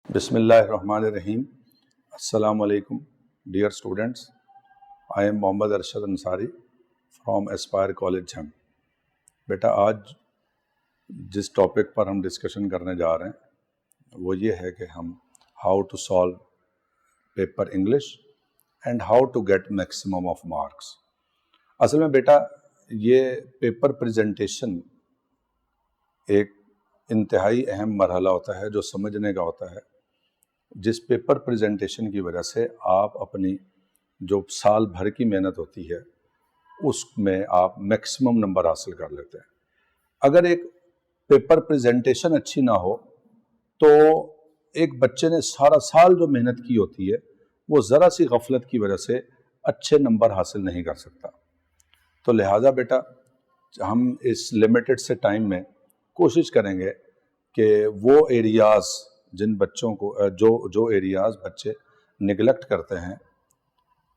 बिस्मिल्लाहिर्रहमानिर्रहीम। अस्सलाम वालेकुम dear students. I am Mohammad Arshad Ansari from Aspire college Jhang. बेटा, आज जिस टॉपिक पर हम डिस्कशन करने जा रहे हैं वो ये है कि हम how to solve paper English and how to get maximum of marks. असल में बेटा, ये पेपर प्रेजेंटेशन एक इंतहाई अहम मरहला होता है जो समझने का होता है, जिस पेपर प्रेजेंटेशन की वजह से आप अपनी जो साल भर की मेहनत होती है उसमें आप मैक्सिमम नंबर हासिल कर लेते हैं। अगर एक पेपर प्रेजेंटेशन अच्छी ना हो तो एक बच्चे ने सारा साल जो मेहनत की होती है वो ज़रा सी गफलत की वजह से अच्छे नंबर हासिल नहीं कर सकता। तो लिहाजा बेटा, हम इस लिमिटेड से टाइम में कोशिश करेंगे कि वो एरियाज़ जिन बच्चों को जो एरियाज़ बच्चे निगलेक्ट करते हैं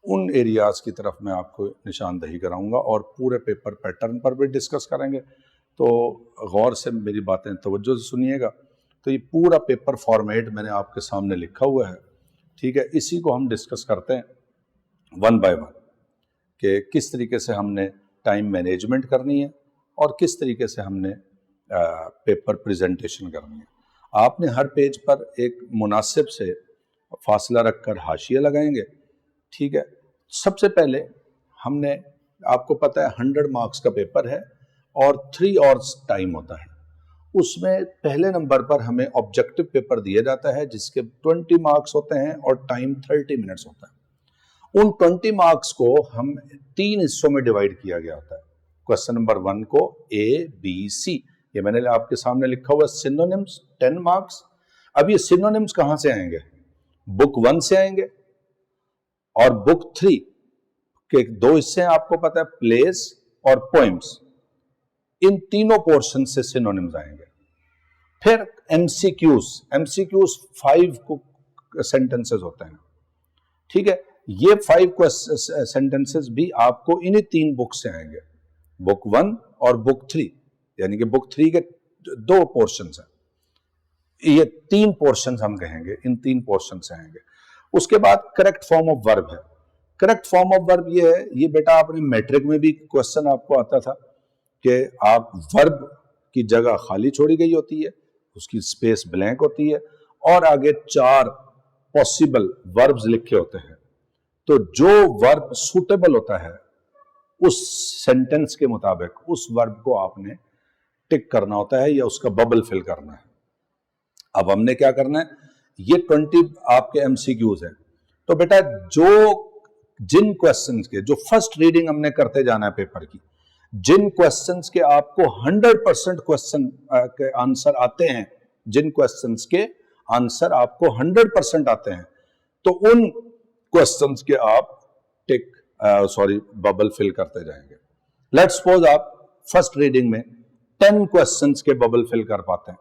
उन एरियाज़ की तरफ मैं आपको निशानदही कराऊंगा और पूरे पेपर पैटर्न पर भी डिस्कस करेंगे। तो गौर से मेरी बातें तवज्जो से सुनिएगा। तो ये पूरा पेपर फॉर्मेट मैंने आपके सामने लिखा हुआ है, ठीक है। इसी को हम डिस्कस करते हैं वन बाय वन कि किस तरीके से हमने टाइम मैनेजमेंट करनी है और किस तरीके से हमने पेपर प्रेजेंटेशन करनी है। आपने हर पेज पर एक मुनासिब से फासला रखकर हाशिया लगाएंगे, ठीक है। सबसे पहले हमने, आपको पता है 100 मार्क्स का पेपर है और 3 आवर्स टाइम होता है। उसमें पहले नंबर पर हमें ऑब्जेक्टिव पेपर दिया जाता है जिसके 20 मार्क्स होते हैं और टाइम 30 मिनट्स होता है। उन 20 मार्क्स को हम 3 हिस्सों में डिवाइड किया गया होता है। क्वेश्चन नंबर 1 को ABC, ये मैंने आपके सामने लिखा हुआ सिनोनिम्स 10 मार्क्स। अब ये सिनोनिम्स कहां से आएंगे? बुक 1 से आएंगे और बुक 3 के 2 हिस्से हैं, आपको पता है, प्लेस और पोएम्स। इन तीनों पोर्शन से सिनोनिम्स आएंगे। फिर एमसीक्यूज 5 सेंटेंसेस होते हैं, ठीक है। ये 5 सेंटेंसेस भी आपको इन्हीं 3 बुक से आएंगे, बुक 1 और बुक 3, यानी कि बुक 3 के 2 पोर्शंस हैं। ये 3 पोर्शंस हम कहेंगे, इन 3 पोर्शन से आएंगे। उसके बाद करेक्ट फॉर्म ऑफ वर्ब है। करेक्ट फॉर्म ऑफ वर्ब ये है, ये बेटा आपने मैट्रिक में भी क्वेश्चन आपको आता था कि आप वर्ब की जगह खाली छोड़ी गई होती है, उसकी स्पेस ब्लैंक होती है और आगे 4 पॉसिबल वर्ब्स लिखे होते हैं। तो जो वर्ब सूटेबल होता है उस सेंटेंस के मुताबिक उस वर्ब को आपने टिक करना होता है या उसका बबल फिल करना है। अब हमने क्या करना है, ये 20 आपके एमसीक्यूज हैं। तो बेटा, जिन क्वेश्चंस के जो फर्स्ट रीडिंग हमने करते जाना है पेपर की, जिन क्वेश्चंस के आपको 100% क्वेश्चन के आंसर आते हैं, जिन क्वेश्चंस के आंसर आपको 100% आते हैं, तो उन क्वेश्चंस के आप बबल फिल करते जाएंगे। लेट्स सपोज आप फर्स्ट रीडिंग में 10 क्वेश्चंस के बबल फिल कर पाते हैं,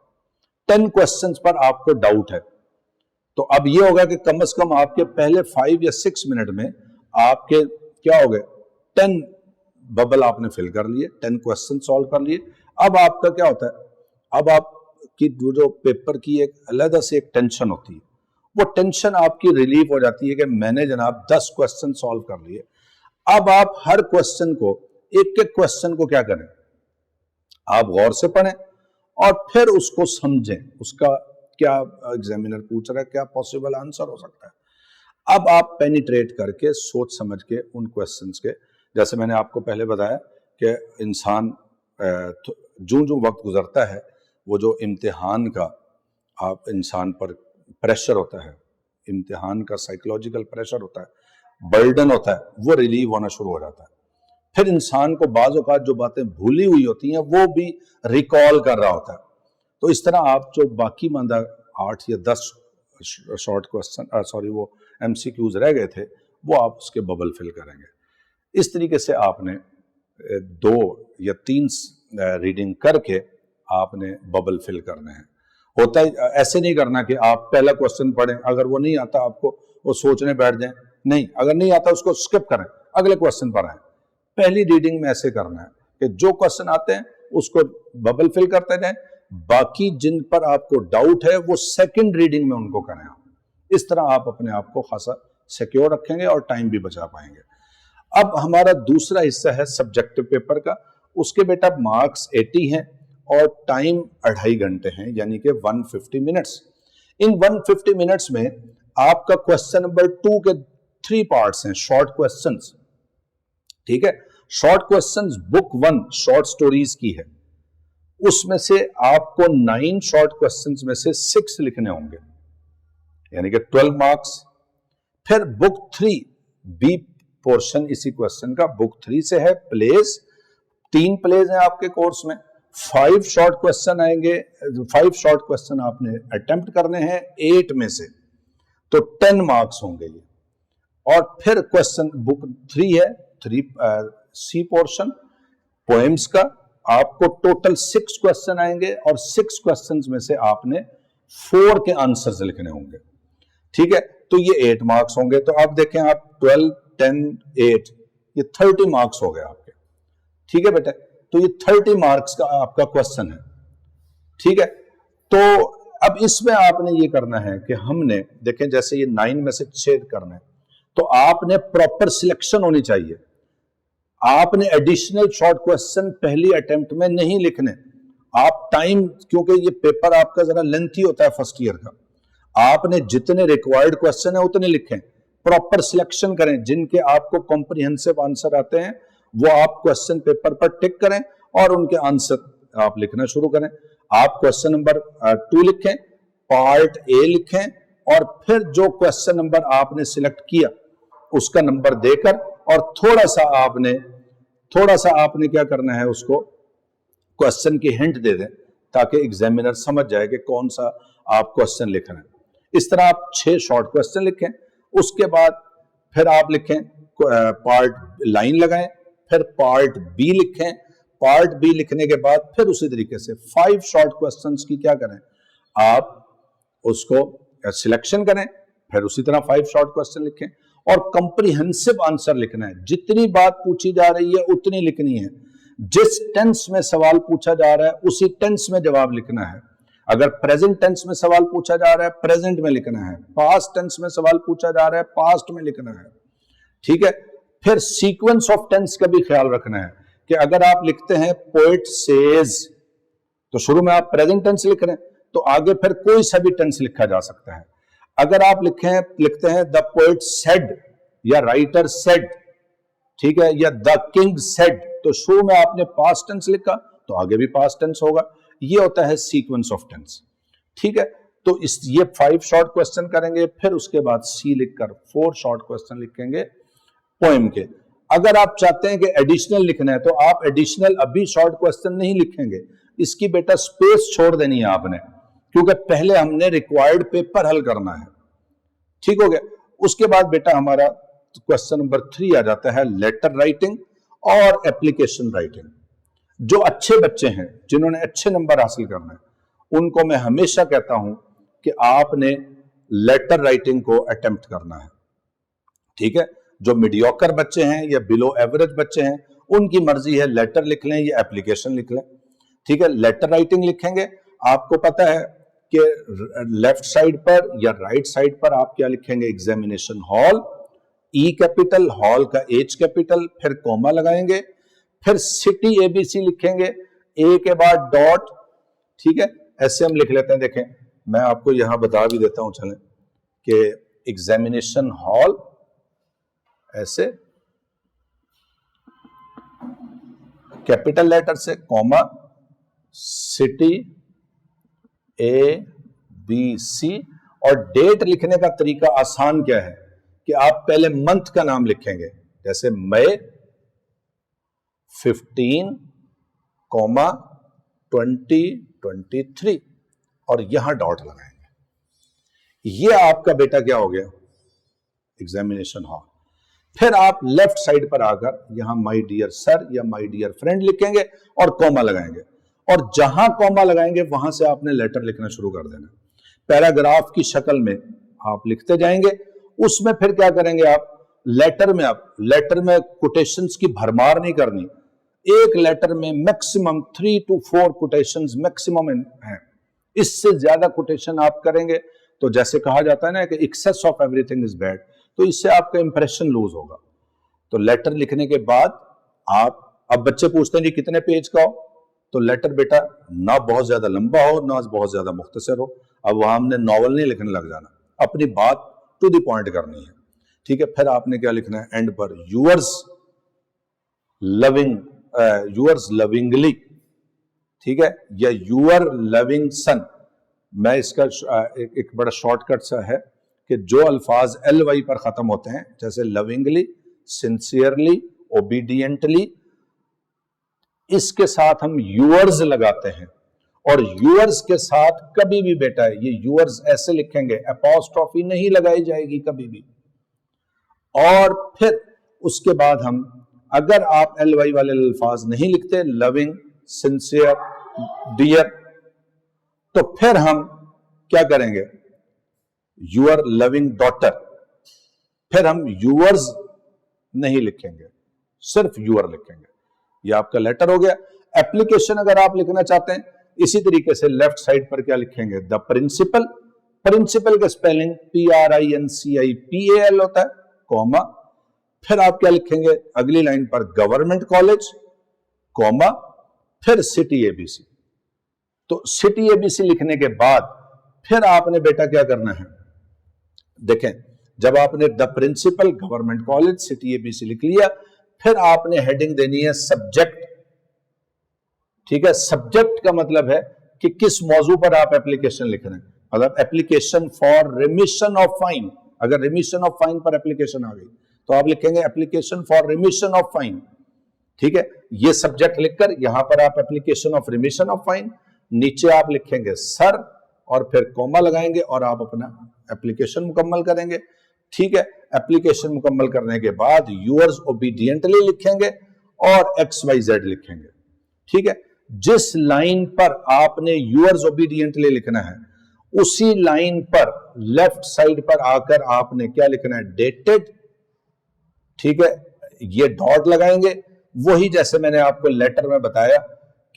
10 क्वेश्चंस पर आपको डाउट है, तो अब ये होगा कि कम से कम आपके पहले 5 या 6 मिनट में आपके क्या हो गए, 10 बबल आपने फिल कर लिए, 10 क्वेश्चन सॉल्व कर लिए। अब आपका क्या होता है, अब आपकी जो पेपर की एक अलग से एक टेंशन होती है, वो टेंशन आपकी रिलीफ हो जाती है कि मैंने जनाब 10 क्वेश्चन सॉल्व कर लिए। अब आप हर क्वेश्चन को, एक एक क्वेश्चन को क्या करें, आप गौर से पढ़ें और फिर उसको समझें, उसका क्या एग्जामिनर पूछ रहा है, क्या पॉसिबल आंसर हो सकता है। अब आप पेनिट्रेट करके सोच समझ के उन क्वेश्चंस के, जैसे मैंने आपको पहले बताया कि इंसान जो वक्त गुजरता है, वो जो इम्तिहान का आप इंसान पर प्रेशर होता है, इम्तिहान का साइकोलॉजिकल प्रेशर होता है, बर्डन होता है, वो रिलीव होना शुरू हो जाता है। फिर इंसान को बाज़ औक़ात जो बातें भूली हुई होती हैं वो भी रिकॉल कर रहा होता है। तो इस तरह आप जो बाकी मांदा 8 या 10 शॉर्ट क्वेश्चन वो एमसीक्यूज रह गए थे, वो आप उसके बबल फिल करेंगे। इस तरीके से आपने 2 या 3 रीडिंग करके आपने बबल फिल करने हैं। होता है, ऐसे नहीं करना कि आप पहला क्वेश्चन पढ़ें, अगर वो नहीं आता आपको वो सोचने बैठ जाएं। नहीं, अगर नहीं आता उसको स्किप करें, अगले क्वेश्चन पर आए। पहली रीडिंग में ऐसे करना है कि जो क्वेश्चन आते हैं उसको बबल फिल करते जाएं, बाकी जिन पर आपको डाउट है वो सेकंड रीडिंग में उनको करें आप। इस तरह आप अपने आप को खासा सिक्योर रखेंगे और टाइम भी बचा पाएंगे। अब हमारा दूसरा हिस्सा है सब्जेक्टिव पेपर का। उसके बेटा मार्क्स 80 हैं और टाइम 2.5 घंटे हैं, यानी कि 150 मिनट्स। इन 150 मिनट्स में आपका क्वेश्चन नंबर 2 के 3 पार्ट्स हैं, शॉर्ट क्वेश्चंस। ठीक है, short questions book 1 short stories की है, उसमें से आपको 9 शॉर्ट क्वेश्चंस में से 6 लिखने होंगे, यानी कि 12 मार्क्स। फिर बुक 3 बी पोर्शन इसी क्वेश्चन का बुक 3 से है, प्लेज। 3 प्लेज हैं आपके कोर्स में, 5 शॉर्ट क्वेश्चन आएंगे, 5 शॉर्ट क्वेश्चन आपने अटेम्प्ट करने हैं 8 में से, तो 10 मार्क्स होंगे ये। और फिर क्वेश्चन बुक 3 है, 3 सी पोर्शन पोएम्स का, आपको टोटल 6 क्वेश्चन आएंगे और 6 क्वेश्चंस में से आपने 4 के आंसर्स लिखने होंगे। ठीक है, तो ये 8 मार्क्स होंगे। तो आप देखें, आप 12, 10, 8, ये 30 मार्क्स हो गए आपके। ठीक है बेटा, तो ये 30 मार्क्स का आपका क्वेश्चन है। ठीक है, तो अब इसमें आपने ये करना है कि हमने देखें, जैसे ये 9 में से 6 करना है, तो आपने प्रॉपर सिलेक्शन होनी चाहिए। आपने एडिशनल शॉर्ट क्वेश्चन पहली अटेम्प्ट में नहीं लिखने। आप टाइम, क्योंकि ये पेपर आपका जरा लेंथी होता है फर्स्ट ईयर का, आपने जितने रिक्वायर्ड क्वेश्चन है उतने लिखें, प्रॉपर सिलेक्शन करें। जिनके आपको कॉम्प्रिहेंसिव आंसर आते हैं वो आप क्वेश्चन पेपर पर टिक करें और उनके आंसर आप लिखना शुरू करें। आप क्वेश्चन नंबर 2 लिखें, पार्ट ए लिखें, और फिर जो क्वेश्चन नंबर आपने सिलेक्ट किया उसका नंबर देकर, और थोड़ा सा आपने क्या करना है, उसको क्वेश्चन की हिंट दे दें ताकि एग्जामिनर समझ जाए कि कौन सा आप क्वेश्चन लिख रहे हैं। इस तरह आप 6 शॉर्ट क्वेश्चन लिखें। उसके बाद फिर आप लिखें पार्ट, लाइन लगाएं, फिर पार्ट बी लिखें। पार्ट बी लिखने के बाद फिर उसी तरीके से 5 शॉर्ट क्वेश्चंस की क्या करें, आप उसको सिलेक्शन करें, फिर उसी तरह 5 शॉर्ट क्वेश्चन लिखें और कंप्रिहेंसिव आंसर लिखना है। जितनी बात पूछी जा रही है उतनी लिखनी है। जिस टेंस में सवाल पूछा जा रहा है उसी टेंस में जवाब लिखना है। अगर प्रेजेंट टेंस में सवाल पूछा जा रहा है प्रेजेंट में लिखना है, पास्ट टेंस में सवाल पूछा जा रहा है पास्ट में लिखना है। ठीक है, फिर सीक्वेंस ऑफ टेंस का भी ख्याल रखना है कि अगर आप लिखते हैं पोएट सेज, तो शुरू में आप प्रेजेंट टेंस लिख रहे हैं, तो आगे फिर कोई सा भी टेंस लिखा जा सकता है। अगर आप लिखते हैं द पोएट सेड या राइटर सेड, ठीक है, या द किंग सेड, तो शुरू में आपने पास्ट टेंस लिखा तो आगे भी पास्ट टेंस होगा। ये होता है सीक्वेंस ऑफ टेंस। ठीक है, तो ये 5 शॉर्ट क्वेश्चन करेंगे, फिर उसके बाद सी लिखकर 4 शॉर्ट क्वेश्चन लिखेंगे पोएम के। अगर आप चाहते हैं कि एडिशनल लिखना है तो आप एडिशनल अभी शॉर्ट क्वेश्चन नहीं लिखेंगे, इसकी बेटा स्पेस छोड़ देनी है आपने, क्योंकि पहले हमने रिक्वायर्ड पेपर हल करना है। ठीक हो गया। उसके बाद बेटा हमारा क्वेश्चन नंबर 3 आ जाता है, लेटर राइटिंग और एप्लीकेशन राइटिंग। जो अच्छे बच्चे हैं, जिन्होंने अच्छे नंबर हासिल करना है, उनको मैं हमेशा कहता हूं कि आपने लेटर राइटिंग को अटेम्प्ट करना है। ठीक है, जो मीडियोकर बच्चे हैं या बिलो एवरेज बच्चे हैं, उनकी मर्जी है, लेटर लिख लें या एप्लीकेशन लिख लें। ठीक है, लेटर राइटिंग लिखेंगे, आपको पता है कि लेफ्ट साइड पर या राइट साइड पर आप क्या लिखेंगे, examination hall, E capital, hall का एच कैपिटल, फिर कॉमा लगाएंगे, फिर सिटी एबीसी लिखेंगे, ए के बाद डॉट। ठीक है, ऐसे हम लिख लेते हैं। देखें, मैं आपको यहां बता भी देता हूं, चलें, कि एग्जामिनेशन हॉल ऐसे कैपिटल लेटर से, comma, city A B C, और डेट लिखने का तरीका आसान क्या है कि आप पहले मंथ का नाम लिखेंगे, जैसे मई 15, 2023, और यहां डॉट लगाएंगे। ये आपका बेटा क्या हो गया, एग्जामिनेशन हॉल। फिर आप लेफ्ट साइड पर आकर यहां माय डियर सर या माय डियर फ्रेंड लिखेंगे और कॉमा लगाएंगे, और जहां कॉमा लगाएंगे वहां से आपने लेटर लिखना शुरू कर देना। पैराग्राफ की शक्ल में आप लिखते जाएंगे। उसमें फिर क्या करेंगे, आप लेटर में कोटेशंस की भरमार नहीं करनी। एक लेटर में मैक्सिमम 3 to 4 कोटेशंस मैक्सिमम हैं। इससे ज्यादा कोटेशन आप करेंगे तो जैसे कहा जाता है ना कि excess of everything is bad, तो इससे आपका इंप्रेशन लूज होगा। तो लेटर लिखने के बाद आप, अब बच्चे पूछते हैं जी कितने पेज का हो, तो लेटर बेटा ना बहुत ज्यादा लंबा हो ना बहुत ज्यादा मुख्तसर हो। अब वहां हमने नॉवल नहीं लिखने लग जाना, अपनी बात टू द पॉइंट करनी है, ठीक है। फिर आपने क्या लिखना है एंड पर, यूअर्स लविंग, यूअर्स लविंगली, ठीक है, या यूअर लविंग सन। मैं इसका एक बड़ा शॉर्टकट सा है कि जो अल्फाज एल वाई पर खत्म होते हैं, जैसे लविंगली, सिंसियरली, ओबीडियंटली, इसके साथ हम यूअर्स लगाते हैं। और यूअर्स के साथ कभी भी बेटा ये यूअर्स ऐसे लिखेंगे, अपॉस्ट्रोफी नहीं लगाई जाएगी कभी भी। और फिर उसके बाद हम, अगर आप एल वाई वाले अल्फाज नहीं लिखते, लविंग, सिंसियर, डियर, तो फिर हम क्या करेंगे, यूअर लविंग डॉटर, फिर हम यूअर्स नहीं लिखेंगे, सिर्फ यूअर लिखेंगे। ये आपका लेटर हो गया। एप्लीकेशन अगर आप लिखना चाहते हैं, इसी तरीके से लेफ्ट साइड पर क्या लिखेंगे, द प्रिंसिपल, प्रिंसिपल का स्पेलिंग PRINCIPAL होता है, कॉमा, फिर आप क्या लिखेंगे अगली लाइन पर, गवर्नमेंट कॉलेज, कॉमा, फिर सिटी ABC। तो सिटी ABC लिखने के बाद फिर आपने बेटा क्या करना है, देखें, जब आपने the principal, government college, city ABC लिख लिया, फिर आपने हेडिंग देनी है सब्जेक्ट, ठीक है। सब्जेक्ट का मतलब है कि किस मौजू पर आप एप्लीकेशन लिख रहे हैं, मतलब application for remission of fine. अगर रिमिशन ऑफ फाइन पर एप्लीकेशन आ गई तो आप लिखेंगे application for remission of fine, ठीक है। ये सब्जेक्ट लिखकर यहां पर आप application of remission of fine, नीचे आप लिखेंगे सर और फिर कॉमा लगाएंगे और आप अपना एप्लीकेशन मुकम्मल करेंगे, ठीक है। एप्लीकेशन मुकम्मल करने के बाद यूअर्स ओबीडियंटली लिखेंगे और XYZ लिखेंगे, ठीक है। जिस लाइन पर आपने यूअर्स ओबीडियंटली लिखना है, उसी लाइन पर लेफ्ट साइड पर आकर आपने क्या लिखना है, डेटेड, ठीक है। ये डॉट लगाएंगे, वही जैसे मैंने आपको लेटर में बताया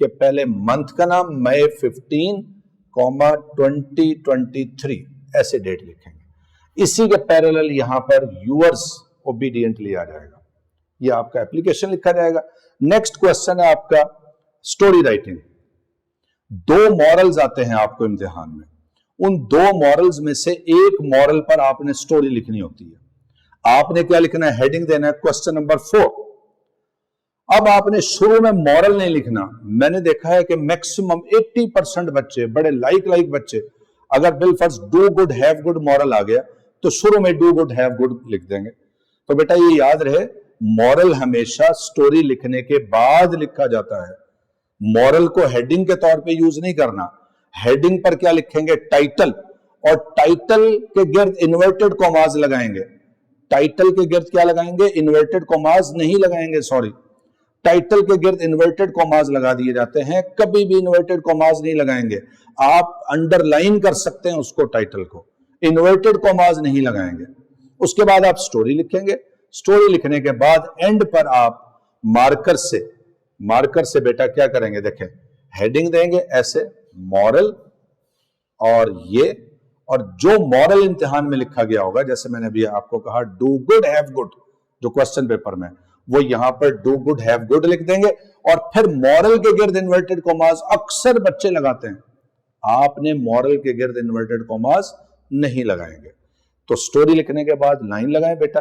कि पहले मंथ का नाम मई 15, 2023, ऐसे डेट लिखेंगे। इसी के पैरेलल यहां पर यूअर्स ओबीडियंटली आ जाएगा, ये आपका एप्लीकेशन लिखा जाएगा। नेक्स्ट क्वेश्चन है आपका स्टोरी राइटिंग। 2 मॉरल्स आते हैं आपको इम्तिहान में, उन 2 मॉरल्स में से एक मॉरल पर आपने स्टोरी लिखनी होती है। आपने क्या लिखना है, हेडिंग देना है क्वेश्चन नंबर 4। अब आपने शुरू में मॉरल नहीं लिखना। मैंने देखा है कि मैक्सिमम 80% बच्चे, बड़े लाइक बच्चे, अगर बिलफर्ज do good have good moral आ गया तो शुरू में डू गुड हैव गुड लिख देंगे। तो बेटा ये याद रहे, मॉरल हमेशा स्टोरी लिखने के बाद लिखा जाता है। मॉरल को हेडिंग के तौर पे यूज नहीं करना। हेडिंग पर क्या लिखेंगे, टाइटल, और टाइटल के गिर्द इन्वर्टेड कॉमास लगाएंगे। टाइटल के गिर्द क्या लगाएंगे, इन्वर्टेड कॉमास नहीं लगाएंगे, सॉरी, टाइटल के गिर्द इन्वर्टेड कॉमास लगा दिए जाते हैं, कभी भी इन्वर्टेड कॉमास नहीं लगाएंगे। आप अंडरलाइन कर सकते हैं उसको, टाइटल को, इन्वर्टेड कॉमास नहीं लगाएंगे। उसके बाद आप स्टोरी लिखेंगे। स्टोरी लिखने के बाद एंड पर आप मार्कर से बेटा क्या करेंगे, देखें, हेडिंग देंगे ऐसे, मॉरल, और ये, और जो मॉरल इम्तिहान में लिखा गया होगा, जैसे मैंने अभी आपको कहा डू गुड हैव गुड, जो क्वेश्चन पेपर में, वो यहां पर डू गुड हैव गुड लिख देंगे। और फिर मॉरल के गिर्द इन्वर्टेड कॉमास अक्सर बच्चे लगाते हैं, आपने मॉरल के गिर्द इन्वर्टेड कॉमास नहीं लगाएंगे। तो स्टोरी लिखने के बाद लाइन लगाएं बेटा।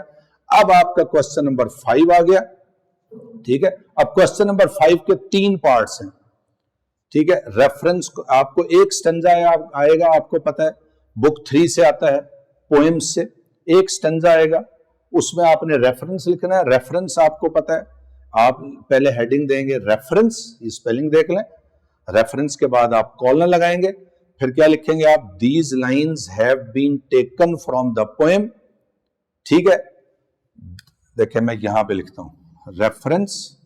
अब आपका क्वेश्चन नंबर 5 आ गया, ठीक है। अब क्वेश्चन नंबर 5 के 3 पार्ट्स हैं, ठीक है। रेफरेंस आपको एक स्टंजा आएगा, आपको पता है बुक 3 से आता है, पोएम्स से एक स्टंजा आएगा, उसमें आपने रेफरेंस लिखना है। रेफरेंस आपको पता है, आप पहले हेडिंग देंगे रेफरेंस, स्पेलिंग देख लें। रेफरेंस के बाद आप कॉलन लगाएंगे, फिर क्या लिखेंगे आप, these lines have been taken from the poem, ठीक है। देखिए मैं यहां पे लिखता हूं रेफरेंस,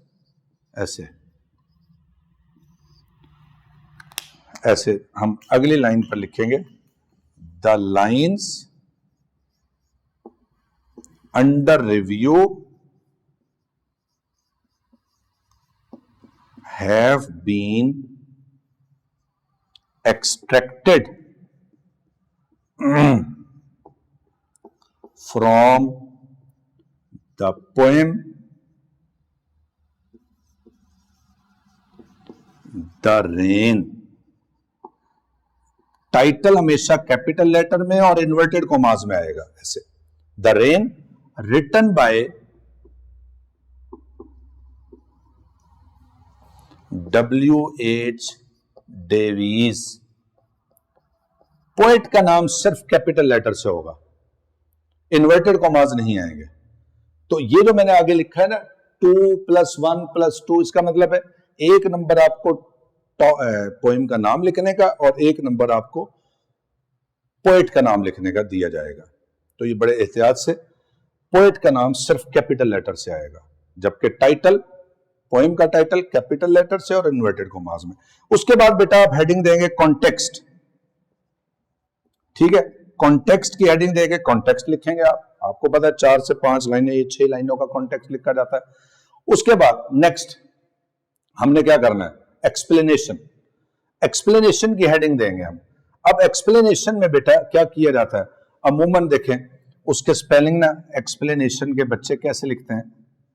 ऐसे हम अगली लाइन पर लिखेंगे, the lines under review have been extracted from the poem The Rain. Title हमेशा कैपिटल लेटर में और इन्वर्टेड कॉमास में आएगा ऐसे. The rain written by W.H. Davies. Poet का नाम सिर्फ कैपिटल लेटर से होगा, इन्वर्टेड कॉमास नहीं आएंगे. तो ये जो मैंने आगे लिखा है ना 2 + 1 + 2, इसका मतलब है एक नंबर आपको पोएम का नाम लिखने का और एक नंबर आपको पोएट का नाम लिखने का दिया जाएगा. तो ये बड़े एहतियात से पोएट का नाम सिर्फ कैपिटल लेटर से आएगा, जबकि टाइटल, पोएम का टाइटल कैपिटल लेटर से और इन्वर्टेड कॉमास में. उसके बाद बेटा आप हेडिंग देंगे कॉन्टेक्स्ट. ठीक है, कॉन्टेक्स्ट की हेडिंग देंगे, कॉन्टेक्स्ट लिखेंगे आपको पता है 4 से 5 लाइनें, ये 6 लाइनों का कॉन्टेक्स्ट लिखा जाता है. उसके बाद नेक्स्ट हमने क्या करना है, एक्सप्लेनेशन. एक्सप्लेनेशन की हेडिंग देंगे हम. अब एक्सप्लेनेशन में बेटा क्या किया जाता है, अमूमन देखें उसके स्पेलिंग ना, एक्सप्लेनेशन के बच्चे कैसे लिखते हैं,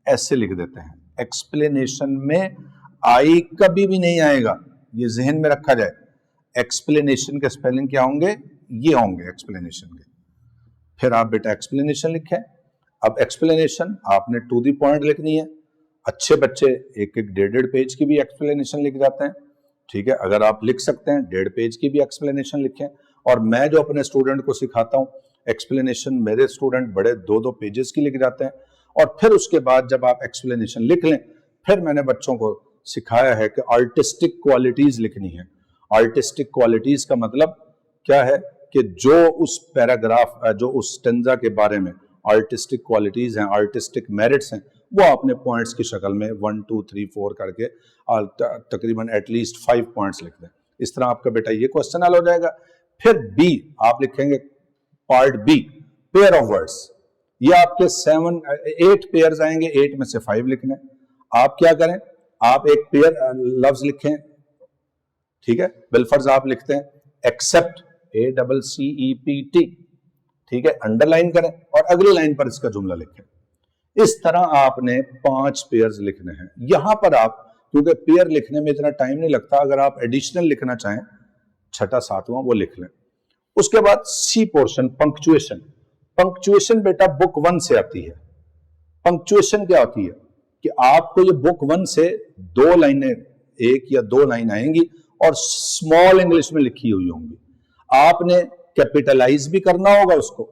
ऐसे लिख देते हैं. एक्सप्लेनेशन में आई कभी भी नहीं आएगा, ये जहन में रखा जाए. एक्सप्लेनेशन के स्पेलिंग क्या होंगे, ये होंगे एक्सप्लेनेशन के. फिर आप बेटा एक्सप्लेनेशन लिखें. अब एक्सप्लेनेशन आपने टू द पॉइंट लिखनी है. अच्छे बच्चे एक 1.5 पेज की भी एक्सप्लेनेशन लिख जाते हैं. ठीक है, अगर आप लिख सकते हैं 1.5 पेज की भी एक्सप्लेनेशन लिखें. और मैं जो अपने स्टूडेंट को सिखाता हूं एक्सप्लेनेशन, मेरे स्टूडेंट बड़े 2-2 पेजेस की लिख जाते हैं. और फिर उसके बाद जब आप एक्सप्लेनेशन लिख लें, फिर मैंने बच्चों को सिखाया है कि आर्टिस्टिक क्वालिटीज लिखनी है. आर्टिस्टिक क्वालिटीज का मतलब क्या है कि जो उस पैराग्राफ, जो उस स्टेंजा के बारे में आर्टिस्टिक क्वालिटीज हैं, आर्टिस्टिक मेरिट्स हैं, वो आपने पॉइंट्स की शक्ल में 1 2 3 4 करके तकरीबन एटलीस्ट 5 पॉइंट्स लिख दें. इस तरह आपका बेटा ये क्वेश्चन हल हो जाएगा. फिर बी आप लिखेंगे, part B pair of words. ये आपके 8 पेयर्स आएंगे, 8 में से 5 लिखने. आप क्या करें, आप एक पेयर लफ्ज लिखें. ठीक है, बिलफर्ज आप लिखते हैं एक्सेप्ट, ACCEPT. ठीक है, अंडरलाइन करें और अगली लाइन पर इसका जुमला लिखें. इस तरह आपने 5 पेयर्स लिखने हैं. यहां पर आप, क्योंकि पेयर लिखने में इतना टाइम नहीं लगता, अगर आप एडिशनल लिखना चाहें 6ठा 7वां वो लिख लें. उसके बाद सी पोर्शन, पंक्चुएशन. पंक्चुएशन बेटा बुक 1 से आती है. पंक्चुएशन क्या होती है कि आपको ये बुक 1 से 2 लाइनें, 1 या 2 लाइन आएंगी और स्मॉल इंग्लिश में लिखी हुई होंगी. आपने कैपिटलाइज भी करना होगा उसको,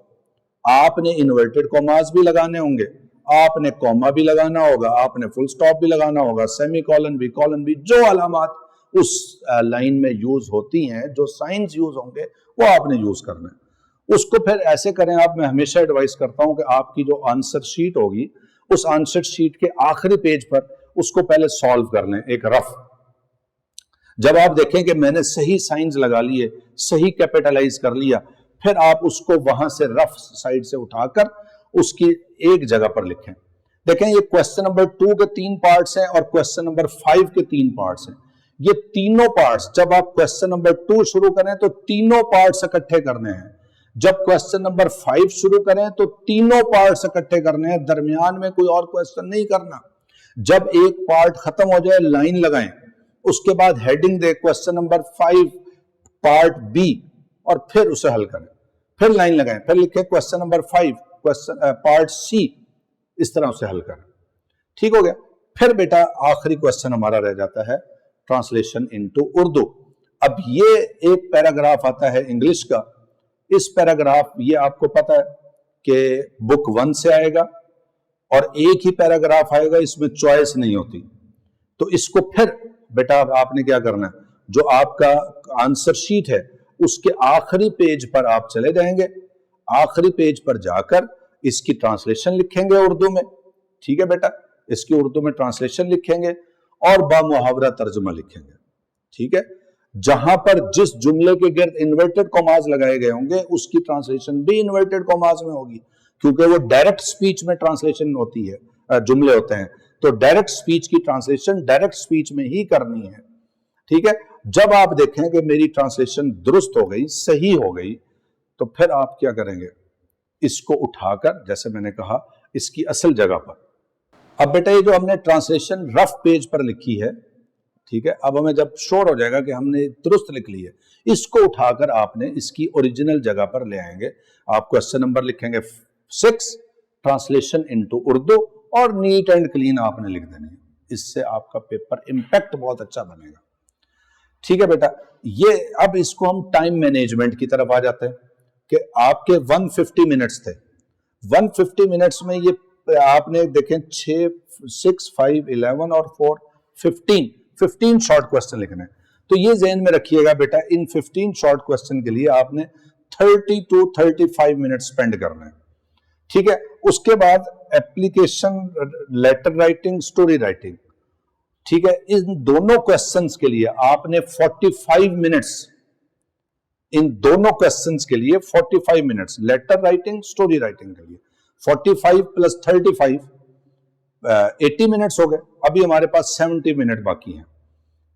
आपने इन्वर्टेड कॉमास भी लगाने होंगे, आपने कॉमा भी लगाना होगा, आपने फुल स्टॉप भी लगाना होगा, सेमी कॉलन भी, कॉलन भी, जो अलामात उस लाइन में यूज होती हैं, जो साइंस यूज होंगे वो आपने यूज करना है. उसको फिर ऐसे करें आप, मैं हमेशा एडवाइस करता हूं कि आपकी जो आंसर शीट होगी, उस आंसर शीट के आखिरी पेज पर उसको पहले सॉल्व कर लें, एक रफ. जब आप देखें कि मैंने सही साइंस लगा लिए, सही कैपिटलाइज कर लिया, फिर आप उसको वहां से रफ साइड से उठाकर उसकी एक जगह पर लिखें. देखें ये क्वेश्चन नंबर 2 के 3 पार्ट्स हैं और क्वेश्चन नंबर 5 के 3 पार्ट्स हैं. ये तीनों पार्ट्स जब आप क्वेश्चन नंबर 2 शुरू करें तो तीनों पार्ट्स इकट्ठे करने हैं. जब क्वेश्चन नंबर 5 शुरू करें तो तीनों पार्ट्स इकट्ठे करने हैं, दरमियान में कोई और क्वेश्चन नहीं करना. जब एक पार्ट खत्म हो जाए लाइन लगाएं, उसके बाद हेडिंग दे क्वेश्चन नंबर 5 पार्ट बी और फिर उसे हल करें. फिर लाइन लगाएं, फिर लिखें question number 5 question part C, इस तरह उसे हल करें. ठीक हो गया. फिर बेटा आखिरी क्वेश्चन हमारा रह जाता है ट्रांसलेशन इनटू उर्दू. अब ये एक पैराग्राफ आता है इंग्लिश का. इस पैराग्राफ, ये आपको पता है कि बुक 1 से आएगा और एक ही पैराग्राफ आएगा, इसमें चॉइस नहीं होती. तो इसको फिर बेटा आपने क्या करना है, जो आपका आंसर शीट है उसके आखिरी पेज पर आप चले जाएंगे. आखिरी पेज पर जाकर इसकी ट्रांसलेशन लिखेंगे उर्दू में. ठीक है बेटा, इसकी उर्दू में ट्रांसलेशन लिखेंगे और बामुहावरा तर्जुमा लिखेंगे. ठीक है, जहां पर जिस जुमले के गिर्द इन्वर्टेड कॉमास लगाए गए होंगे उसकी ट्रांसलेशन भी इन्वर्टेड कॉमास में होगी, क्योंकि वो डायरेक्ट स्पीच में ट्रांसलेशन होती है, जुमले होते हैं. तो डायरेक्ट स्पीच की ट्रांसलेशन डायरेक्ट स्पीच में ही करनी है, ठीक है। जब आप देखें कि मेरी ट्रांसलेशन दुरुस्त हो गई, सही हो गई, तो फिर आप क्या करेंगे, इसको उठाकर, जैसे मैंने कहा, इसकी असल जगह पर। अब बेटा ये जो हमने ट्रांसलेशन रफ पेज पर लिखी है, ठीक है, अब हमें जब श्योर हो जाएगा कि हमने दुरुस्त लिख ली है, इसको उठाकर आपने इसकी ओरिजिनल जगह पर ले आएंगे। आप क्वेश्चन नंबर लिखेंगे 6, ट्रांसलेशन इनटू उर्दू, और नीट एंड क्लीन आपने लिख देनी है। इससे आपका पेपर इंपैक्ट बहुत अच्छा बनेगा, ठीक है बेटा। ये अब इसको हम टाइम मैनेजमेंट की तरफ आ जाते हैं कि आपके 150 मिनट्स थे। 150 मिनट्स में ये आपने देखें 6, 6, 5, 11 और 4, 15 शॉर्ट क्वेश्चन लिखने। तो ये ज़हन में रखिएगा बेटा, इन 15 शॉर्ट क्वेश्चन के लिए आपने 30 to 35 मिनट स्पेंड करना है, ठीक है। उसके बाद application, letter writing, story writing, ठीक है। इन दोनों क्वेश्चंस के लिए आपने 45 मिनट्स, इन दोनों क्वेश्चंस के लिए 45 minutes, letter writing, story writing के लिए 45 प्लस 35 80 मिनट्स हो गए। अभी हमारे पास 70 मिनट बाकी हैं,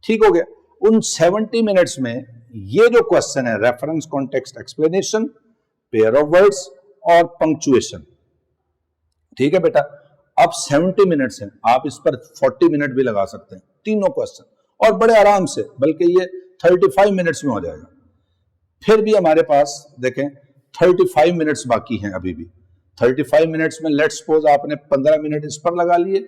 ठीक हो गया। उन 70 मिनट्स में ये जो क्वेश्चन है, reference, context, explanation, pair of words और पंक्चुएशन, ठीक है बेटा। अब 70 मिनट्स हैं, आप इस पर 40 मिनट भी लगा सकते हैं, तीनों क्वेश्चन, और बड़े आराम से, बल्कि ये 35 मिनट्स में हो जाएगा। फिर भी हमारे पास देखें 35 मिनट्स बाकी हैं अभी भी। 35 मिनट्स में लेट्स सपोज आपने 15 मिनट इस पर लगा लिए,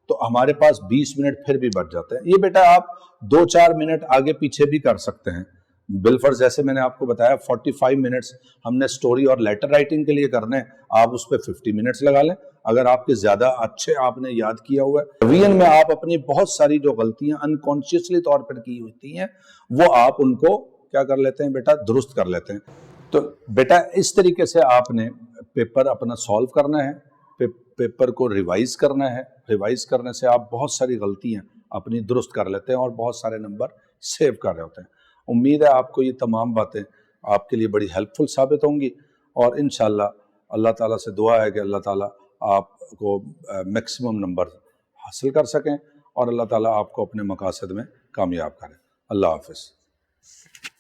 तो हमारे पास 20 मिनट फिर भी बच जाते हैं। ये बेटा आप 2-4 मिनट आगे पीछे भी कर सकते हैं। बिलफर्ज जैसे मैंने आपको बताया 45 मिनट्स हमने स्टोरी और लेटर राइटिंग के लिए करने हैं, आप उस पर 50 मिनट्स लगा लें। अगर आपके ज्यादा अच्छे आपने याद किया हुआ है, रिवीजन में आप अपनी बहुत सारी जो गलतियां अनकॉन्शियसली तौर पर की होती हैं, वो आप उनको क्या कर लेते हैं बेटा, दुरुस्त कर लेते हैं। तो बेटा इस तरीके से आपने पेपर अपना सॉल्व करना है, पेपर को रिवाइज करना है। रिवाइज करने से आप बहुत सारी गलतियां अपनी दुरुस्त कर लेते हैं और बहुत सारे नंबर सेव कर रहे होते हैं। उम्मीद है आपको ये तमाम बातें आपके लिए बड़ी हेल्पफुल साबित होंगी, और इंशाल्लाह अल्लाह ताला से दुआ है कि अल्लाह ताला आपको मैक्सिमम नंबर हासिल कर सकें और अल्लाह ताला आपको अपने मकासद में कामयाब करें। अल्लाह हाफिज़।